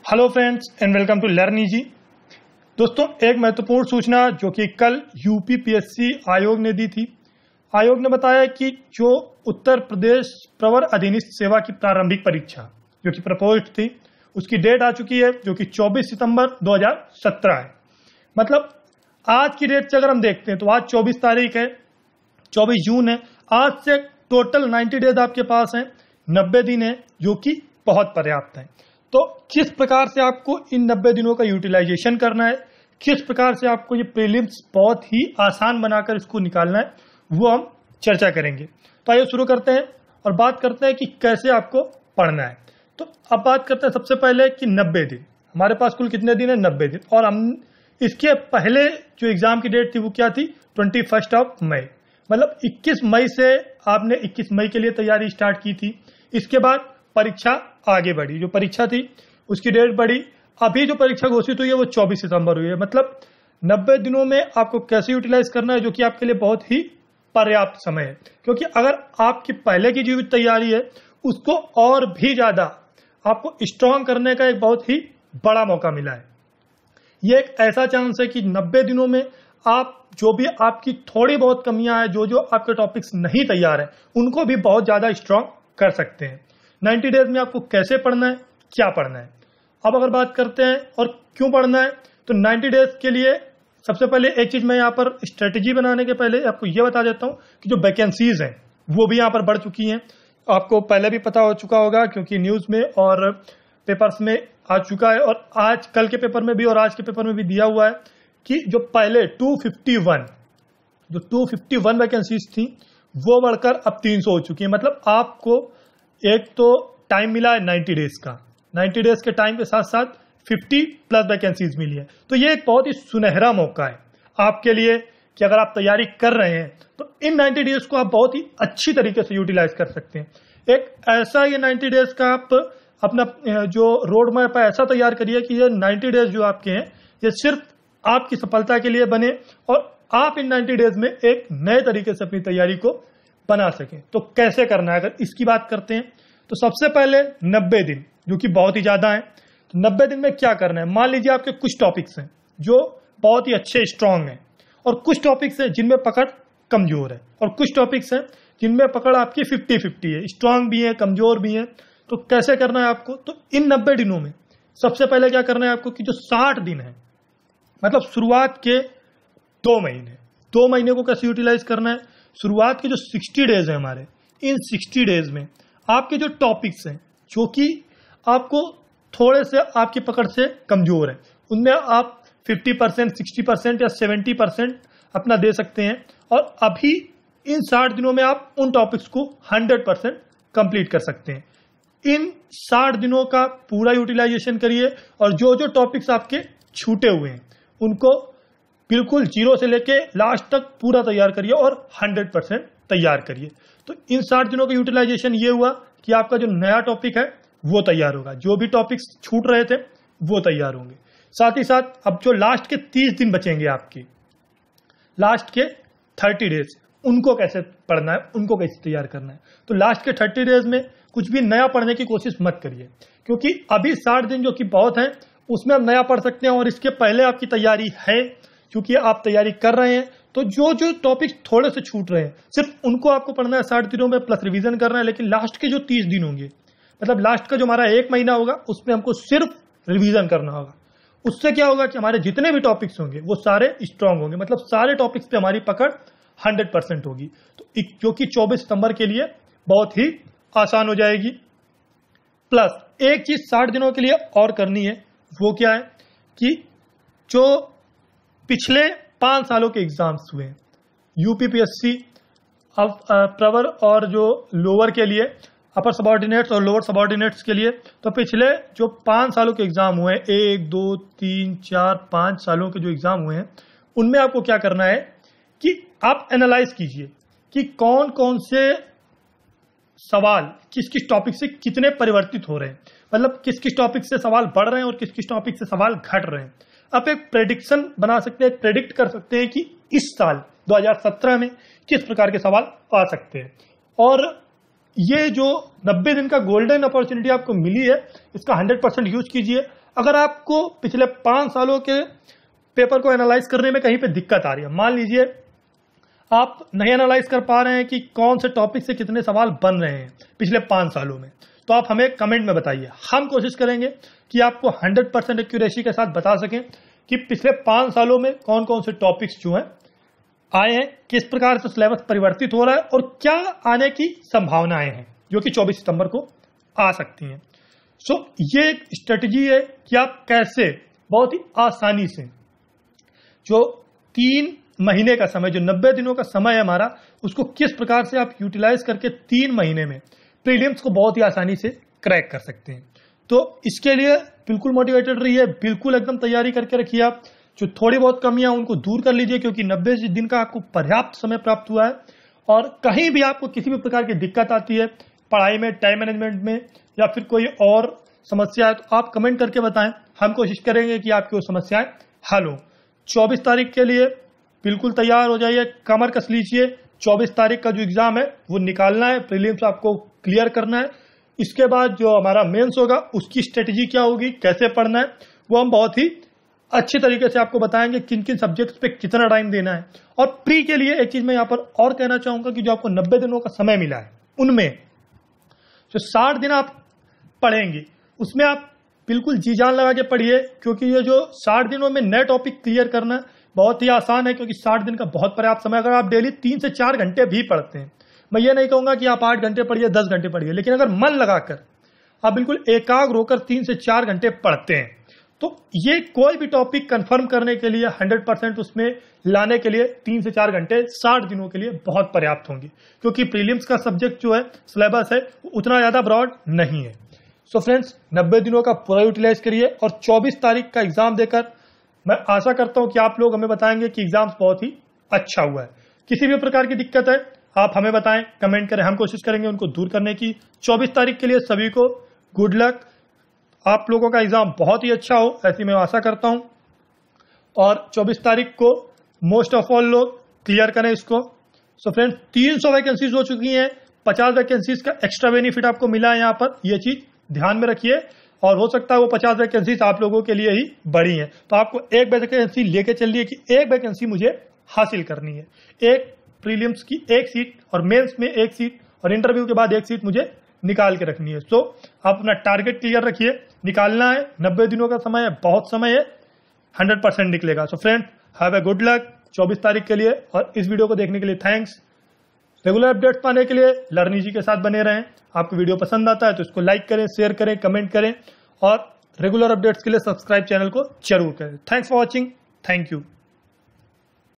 Hello friends and welcome to Learn Easy. दोस्तों, एक महत्वपूर्ण सूचना जो कि कल यूपी पीएससी आयोग ने दी थी। आयोग ने बताया कि जो उत्तर प्रदेश प्रवर अधीनस्थ सेवा की प्रारंभिक परीक्षा जो कि प्रपोज्ड थी, उसकी डेट आ चुकी है जो कि 24 सितंबर 2017 है। मतलब आज की डेट से अगर हम देखते हैं तो आज 24 तारीख है, 24 जून है। आज से टोटल 90 डेज आपके पास हैं, 90 दिन है, जो कि बहुत पर्याप्त है। तो किस प्रकार से आपको इन 90 दिनों का यूटिलाइजेशन करना है, किस प्रकार से आपको ये प्रीलिम्स बहुत ही आसान बनाकर इसको निकालना है, वो हम चर्चा करेंगे। तो आइए शुरू करते हैं और बात करते हैं कि कैसे आपको पढ़ना है। तो अब बात करते हैं सबसे पहले कि 90 दिन हमारे पास कुल कितने दिन है, 90 दिन। और हम इसके पहले जो एग्जाम की डेट थी वो क्या थी, 21 मई। मतलब 21 मई से आपने 21 मई के लिए तैयारी स्टार्ट की थी। इसके बाद परीक्षा आगे बढ़ी, जो परीक्षा थी उसकी डेट बढ़ी। अभी जो परीक्षा घोषित हुई है वो 24 सितंबर हुई है। मतलब 90 दिनों में आपको कैसे यूटिलाइज करना है, जो कि आपके लिए बहुत ही पर्याप्त समय है। क्योंकि अगर आपकी पहले की जो तैयारी है उसको और भी ज्यादा आपको स्ट्रांग करने का एक बहुत ही बड़ा मौका मिला है। ये एक ऐसा चांस है कि 90 दिनों में आप जो भी आपकी थोड़ी बहुत कमियां हैं, जो आपके टॉपिक्स नहीं तैयार हैं, उनको भी बहुत ज्यादा स्ट्रांग कर सकते हैं। 90 डेज में आपको कैसे पढ़ना है, क्या पढ़ना है। अब अगर बात करते हैं और क्यों पढ़ना है, तो 90 डेज के लिए सबसे पहले एक चीज मैं यहाँ पर स्ट्रेटेजी बनाने के पहले आपको ये बता देता हूँ कि जो वैकेंसीज हैं वो भी यहाँ पर बढ़ चुकी हैं। आपको पहले भी पता हो चुका होगा क्योंकि न्यूज में और पेपर्स में आ चुका है, और आज कल के पेपर में भी और आज के पेपर में भी दिया हुआ है कि जो पहले 251 वैकेंसीज थी वो बढ़कर अब 300 हो चुकी है। मतलब आपको एक तो टाइम मिला है 90 डेज का, 90 डेज के टाइम के साथ साथ 50+ वैकेंसीज मिली है। तो ये एक बहुत ही सुनहरा मौका है आपके लिए कि अगर आप तैयारी कर रहे हैं तो इन 90 डेज को आप बहुत ही अच्छी तरीके से यूटिलाइज कर सकते हैं। एक ऐसा ये 90 डेज का आप अपना जो रोड मैप है ऐसा तैयार करिए कि ये 90 डेज जो आपके हैं ये सिर्फ आपकी सफलता के लिए बने और आप इन 90 डेज में एक नए तरीके से अपनी तैयारी को बना सकें। तो कैसे करना है, अगर इसकी बात करते हैं तो सबसे पहले 90 दिन जो कि बहुत ही ज्यादा है। तो 90 दिन में क्या करना है, मान लीजिए आपके कुछ टॉपिक्स हैं जो बहुत ही अच्छे स्ट्रांग हैं, और कुछ टॉपिक्स हैं जिनमें पकड़ कमजोर है, और कुछ टॉपिक्स हैं जिनमें पकड़ आपकी 50-50 है, स्ट्रांग भी है कमजोर भी है। तो कैसे करना है आपको, तो इन 90 दिनों में सबसे पहले क्या करना है आपको कि जो 60 दिन है, मतलब शुरुआत के 2 महीने को कैसे यूटिलाइज करना है। शुरुआत के जो 60 डेज है हमारे, इन 60 डेज में आपके जो टॉपिक्स हैं जो कि आपको थोड़े से आपकी पकड़ से कमजोर है, उनमें आप 50%, 60% या 70% अपना दे सकते हैं। और अभी इन 60 दिनों में आप उन टॉपिक्स को 100% कंप्लीट कर सकते हैं। इन 60 दिनों का पूरा यूटिलाइजेशन करिए, और जो टॉपिक्स आपके छूटे हुए हैं उनको बिल्कुल 0 से लेके लास्ट तक पूरा तैयार करिए और 100% तैयार करिए। तो इन 60 दिनों का यूटिलाइजेशन ये हुआ कि आपका जो नया टॉपिक है वो तैयार होगा, जो भी टॉपिक्स छूट रहे थे वो तैयार होंगे। साथ ही साथ अब जो लास्ट के 30 दिन बचेंगे आपके, लास्ट के 30 डेज, उनको कैसे पढ़ना है, उनको कैसे तैयार करना है। तो लास्ट के 30 डेज में कुछ भी नया पढ़ने की कोशिश मत करिए, क्योंकि अभी 60 दिन जो कि बहुत है उसमें आप नया पढ़ सकते हैं। और इसके पहले आपकी तैयारी है, क्योंकि आप तैयारी कर रहे हैं, तो जो टॉपिक्स थोड़े से छूट रहे हैं सिर्फ उनको आपको पढ़ना है 60 दिनों में, प्लस रिवीजन करना है। लेकिन लास्ट के जो 30 दिन होंगे, मतलब लास्ट का जो हमारा 1 महीना होगा, उसमें हमको सिर्फ रिवीजन करना होगा। उससे क्या होगा कि हमारे जितने भी टॉपिक्स होंगे वो सारे स्ट्रांग होंगे, मतलब सारे टॉपिक्स पे हमारी पकड़ 100% होगी। तो जो कि 24 सितंबर के लिए बहुत ही आसान हो जाएगी। प्लस एक चीज 60 दिनों के लिए और करनी है, वो क्या है कि जो पिछले 5 सालों के एग्जाम्स हुए यूपीपीएससी अब प्रवर और जो लोअर के लिए, अपर सबऑर्डिनेट्स और लोअर सबऑर्डिनेट्स के लिए, तो पिछले जो 5 सालों के एग्जाम हुए हैं, 1 2 3 4 5 सालों के जो एग्जाम हुए हैं, उनमें आपको क्या करना है कि आप एनालाइज कीजिए कि कौन कौन से सवाल किस किस टॉपिक से कितने परिवर्तित हो रहे हैं, मतलब किस किस टॉपिक से सवाल बढ़ रहे हैं और किस किस टॉपिक से सवाल घट रहे हैं। आप एक प्रेडिक्शन बना सकते हैं, प्रेडिक्ट कर सकते हैं कि इस साल 2017 में किस प्रकार के सवाल आ सकते हैं। और ये जो 90 दिन का गोल्डन अपॉर्चुनिटी आपको मिली है, इसका 100% यूज कीजिए। अगर आपको पिछले 5 सालों के पेपर को एनालाइज करने में कहीं पे दिक्कत आ रही है, मान लीजिए आप नहीं एनालाइज कर पा रहे हैं कि कौन से टॉपिक से कितने सवाल बन रहे हैं पिछले 5 सालों में, तो आप हमें कमेंट में बताइए। हम कोशिश करेंगे कि आपको 100% एक्यूरेसी के साथ बता सकें कि पिछले 5 सालों में कौन कौन से टॉपिक्स जो हैं आए हैं, किस प्रकार से सिलेबस परिवर्तित हो रहा है और क्या आने की संभावनाएं हैं जो कि 24 सितंबर को आ सकती हैं। ये एक स्ट्रेटजी है कि आप कैसे बहुत ही आसानी से जो 3 महीने का समय, जो 90 दिनों का समय है हमारा, उसको किस प्रकार से आप यूटिलाइज करके 3 महीने में प्रीलिम्स को बहुत ही आसानी से क्रैक कर सकते हैं। तो इसके लिए बिल्कुल मोटिवेटेड रहिए, बिल्कुल एकदम तैयारी करके रखिए। आप जो थोड़ी बहुत कमियां उनको दूर कर लीजिए, क्योंकि 90 दिन का आपको पर्याप्त समय प्राप्त हुआ है। और कहीं भी आपको किसी भी प्रकार की दिक्कत आती है पढ़ाई में, टाइम मैनेजमेंट में, या फिर कोई और समस्या है, तो आप कमेंट करके बताएं। हम कोशिश करेंगे कि आपकी वो समस्याएं हल हो। 24 तारीख के लिए बिल्कुल तैयार हो जाइए, कमर कस लीजिए। 24 तारीख का जो एग्जाम है वो निकालना है, प्रीलिम्स आपको क्लियर करना है। इसके बाद जो हमारा मेंस होगा उसकी स्ट्रेटेजी क्या होगी, कैसे पढ़ना है, वो हम बहुत ही अच्छी तरीके से आपको बताएंगे, किन किन सब्जेक्ट्स पे कितना टाइम देना है। और प्री के लिए एक चीज मैं यहाँ पर और कहना चाहूंगा कि जो आपको 90 दिनों का समय मिला है, उनमें जो 60 दिन आप पढ़ेंगे उसमें आप बिल्कुल जी जान लगा के पढ़िए, क्योंकि ये जो 60 दिनों में नए टॉपिक क्लियर करना बहुत ही आसान है। क्योंकि 60 दिन का बहुत पर्याप्त समय, अगर आप डेली 3 से 4 घंटे भी पढ़ते हैं, मैं ये नहीं कहूंगा कि आप 8 घंटे पढ़िए, 10 घंटे पढ़िए, लेकिन अगर मन लगाकर आप बिल्कुल एकाग्र होकर 3 से 4 घंटे पढ़ते हैं, तो ये कोई भी टॉपिक कंफर्म करने के लिए 100% उसमें लाने के लिए 3 से 4 घंटे 60 दिनों के लिए बहुत पर्याप्त होंगे। क्योंकि प्रीलिम्स का सब्जेक्ट जो है, सिलेबस है, उतना ज्यादा ब्रॉड नहीं है। सो फ्रेंड्स, 90 दिनों का पूरा यूटिलाइज करिए और 24 तारीख का एग्जाम देकर मैं आशा करता हूं कि आप लोग हमें बताएंगे कि एग्जाम बहुत ही अच्छा हुआ है। किसी भी प्रकार की दिक्कत है आप हमें बताएं, कमेंट करें, हम कोशिश करेंगे उनको दूर करने की। 24 तारीख के लिए सभी को गुड लक। आप लोगों का एग्जाम बहुत ही अच्छा हो, ऐसी मैं आशा करता हूं। और 24 तारीख को मोस्ट ऑफ ऑल लोग क्लियर करें इसको। सो फ्रेंड्स, 300 वैकेंसीज हो चुकी हैं, 50 वैकेंसीज का एक्स्ट्रा बेनिफिट आपको मिला है यहाँ पर, ये चीज ध्यान में रखिए। और हो सकता है वो 50 वैकेंसीज आप लोगों के लिए ही बड़ी हैं, तो आपको एक वैकेंसी लेके चलिए कि एक वैकेंसी मुझे हासिल करनी है। एक प्रीलिम्स की 1 सीट और मेंस में 1 सीट और इंटरव्यू के बाद 1 सीट मुझे निकाल के रखनी है। सो आप अपना टारगेट क्लियर रखिए, निकालना है। 90 दिनों का समय है, बहुत समय है, 100% निकलेगा। So friend, have a good luck 24 तारीख के लिए। और इस वीडियो को देखने के लिए थैंक्स। रेगुलर अपडेट्स पाने के लिए लर्न इजी के साथ बने रहें। आपको वीडियो पसंद आता है तो इसको लाइक करें, शेयर करें, कमेंट करें और रेगुलर अपडेट्स के लिए सब्सक्राइब चैनल को जरूर करें। Thanks for watching. Thank you.